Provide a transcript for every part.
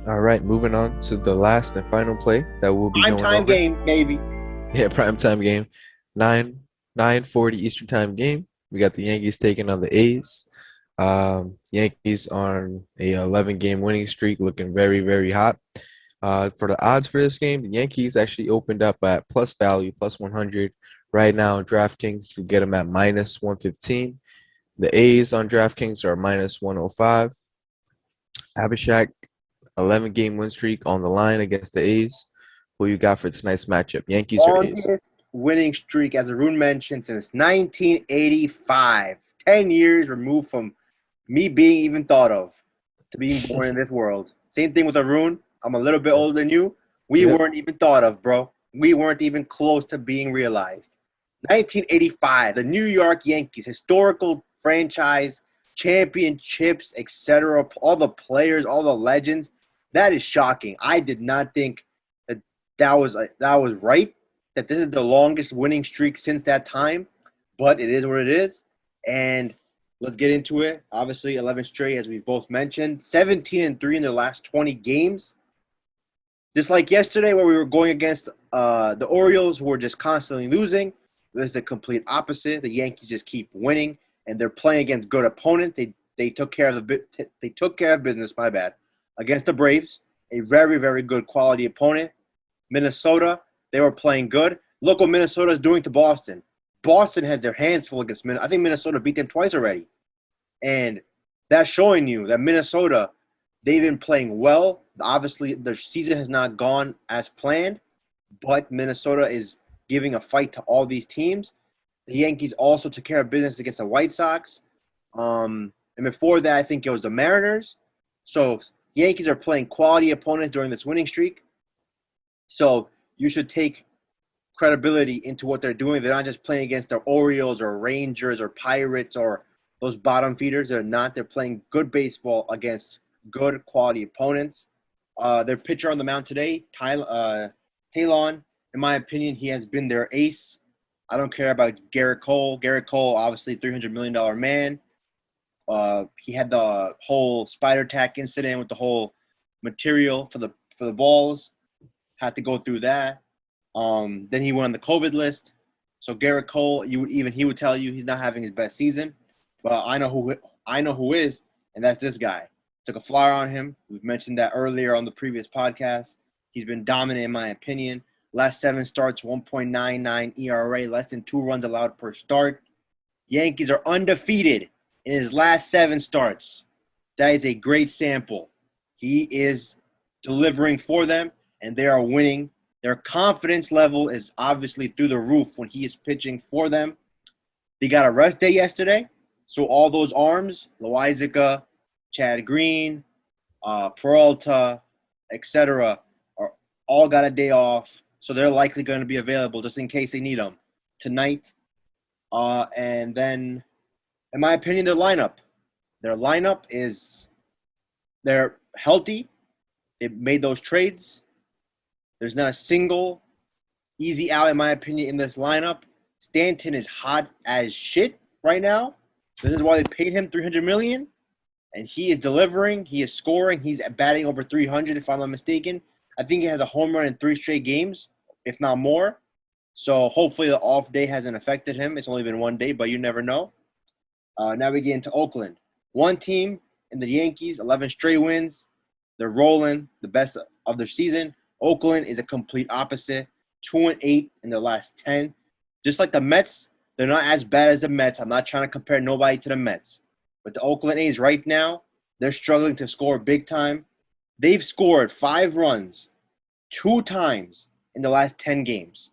All right, moving on to the last and final play that we'll be Prime going time over. game, baby. Yeah, prime time game, 9:40 Eastern time game. We got the Yankees taking on the A's. Yankees on a 11 game winning streak, looking very, very hot. For the odds for this game, the Yankees actually opened up at plus value, plus 100. Right now, on DraftKings, you get them at minus 115. The A's on DraftKings are minus 105. Abhishek, 11 game win streak on the line against the A's. Who you got for this nice matchup? Yankees or A's? Longest winning streak, as Arun mentioned, since 1985. 10 years removed from me being even thought of to being born in this world. Same thing with Arun. I'm a little bit older than you. We Yep. weren't even thought of, bro. We weren't even close to being realized. 1985, the New York Yankees, historical franchise, championships, etc. All the players, all the legends. That is shocking. I did not think that was right. That this is the longest winning streak since that time, but it is what it is. And let's get into it. Obviously, 11 straight, as we've both mentioned, 17-3 in their last 20 games. Just like yesterday, where we were going against the Orioles, who were just constantly losing, this is the complete opposite. The Yankees just keep winning, and they're playing against good opponents. They took care of they took care of business. My bad, against the Braves, a very very good quality opponent. Minnesota, they were playing good. Look what Minnesota is doing to Boston. Boston has their hands full against Minnesota. I think Minnesota beat them twice already. And that's showing you that Minnesota, they've been playing well. Obviously, their season has not gone as planned, but Minnesota is giving a fight to all these teams. The Yankees also took care of business against the White Sox. And before that, I think it was the Mariners. So Yankees are playing quality opponents during this winning streak. So you should take credibility into what they're doing. They're not just playing against the Orioles or Rangers or Pirates or those bottom feeders. They're not. They're playing good baseball against good quality opponents. Their pitcher on the mound today, Talon, in my opinion, he has been their ace. I don't care about Garrett Cole. Garrett Cole, obviously $300 million man. He had the whole spider tack incident with the whole material for the balls. Had to go through that. Then he went on the COVID list. So Garrett Cole, he would tell you he's not having his best season. But I know who is, and that's this guy. Took a flyer on him. We've mentioned that earlier on the previous podcast. He's been dominant in my opinion. Last 7 starts, 1.99 ERA, less than 2 runs allowed per start. Yankees are undefeated in his last 7 starts. That is a great sample. He is delivering for them, and they are winning. Their confidence level is obviously through the roof when he is pitching for them. They got a rest day yesterday, so all those arms, Loizica, Chad Green, Peralta, etc., are all got a day off, so they're likely going to be available just in case they need them tonight. And then, in my opinion, their lineup is they're healthy. They made those trades. There's not a single easy out, in my opinion, in this lineup. Stanton is hot as shit right now. This is why they paid him $300 million, and he is delivering. He is scoring. He's batting over 300, if I'm not mistaken. I think he has a home run in 3 straight games, if not more. So hopefully the off day hasn't affected him. It's only been 1 day, but you never know. Now we get into Oakland. One team in the Yankees, 11 straight wins. They're rolling, the best of their season. Oakland is a complete opposite, 2-8 in their last 10. Just like the Mets, they're not as bad as the Mets. I'm not trying to compare nobody to the Mets. But the Oakland A's right now, they're struggling to score big time. They've scored 5 runs 2 times in the last 10 games.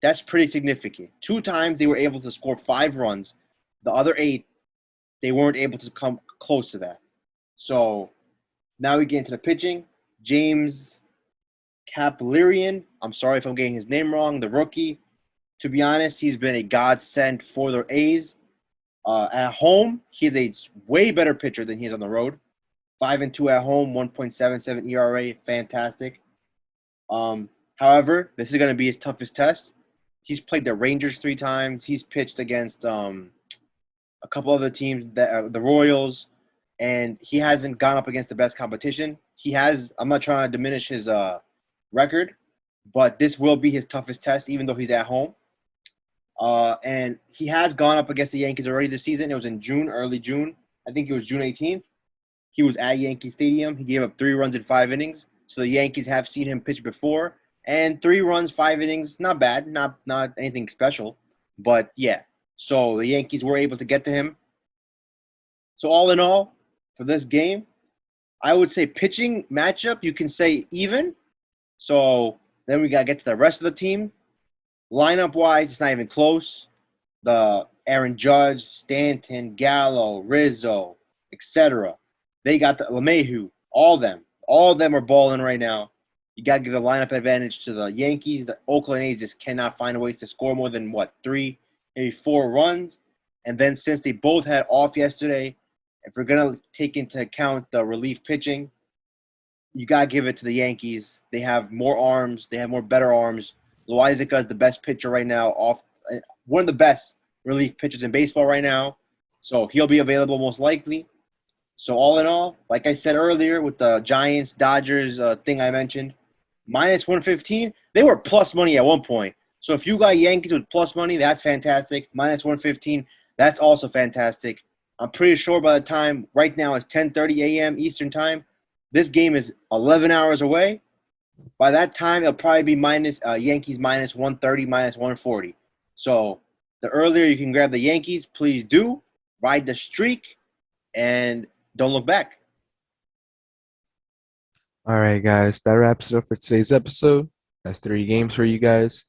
That's pretty significant. 2 times they were able to score 5 runs. The other 8, they weren't able to come close to that. So now we get into the pitching. James Kaplerian, I'm sorry if I'm getting his name wrong, the rookie. To be honest, he's been a godsend for the A's. At home, he's a way better pitcher than he is on the road. 5-2 at home, 1.77 ERA, fantastic. However, this is going to be his toughest test. He's played the Rangers 3 times. He's pitched against a couple other teams, the Royals, and he hasn't gone up against the best competition. he has. I'm not trying to diminish his record, but this will be his toughest test, even though he's at home. And he has gone up against the Yankees already this season. It was in June, early June. I think it was June 18th. He was at Yankee Stadium. He gave up 3 runs in 5 innings. So the Yankees have seen him pitch before, and 3 runs, 5 innings, not bad, not anything special, but yeah. So the Yankees were able to get to him. So all in all, for this game, I would say pitching matchup, you can say even. So then we got to get to the rest of the team. Lineup wise, it's not even close. The Aaron Judge, Stanton, Gallo, Rizzo, etc. They got the LeMahieu, all of them are balling right now. You got to give a lineup advantage to the Yankees. The Oakland A's just cannot find ways to score more than three, maybe 4 runs. And then since they both had off yesterday, if we're gonna take into account the relief pitching, you gotta give it to the Yankees. They have more arms. They have more better arms. Loizica is the best pitcher right now. One of the best relief pitchers in baseball right now. So he'll be available most likely. So all in all, like I said earlier with the Giants Dodgers thing I mentioned, minus 115. They were plus money at one point. So if you got Yankees with plus money, that's fantastic. Minus 115, that's also fantastic. I'm pretty sure by the time right now it's 10:30 a.m. Eastern time, this game is 11 hours away. By that time, it'll probably be minus Yankees minus 130, minus 140. So the earlier you can grab the Yankees, please do. Ride the streak and don't look back. All right, guys, that wraps it up for today's episode. That's 3 games for you guys.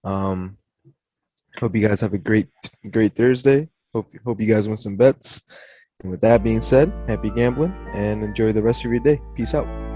Um, hope you guys have a great Thursday. Hope you guys win some bets. And with that being said, happy gambling and enjoy the rest of your day. Peace out.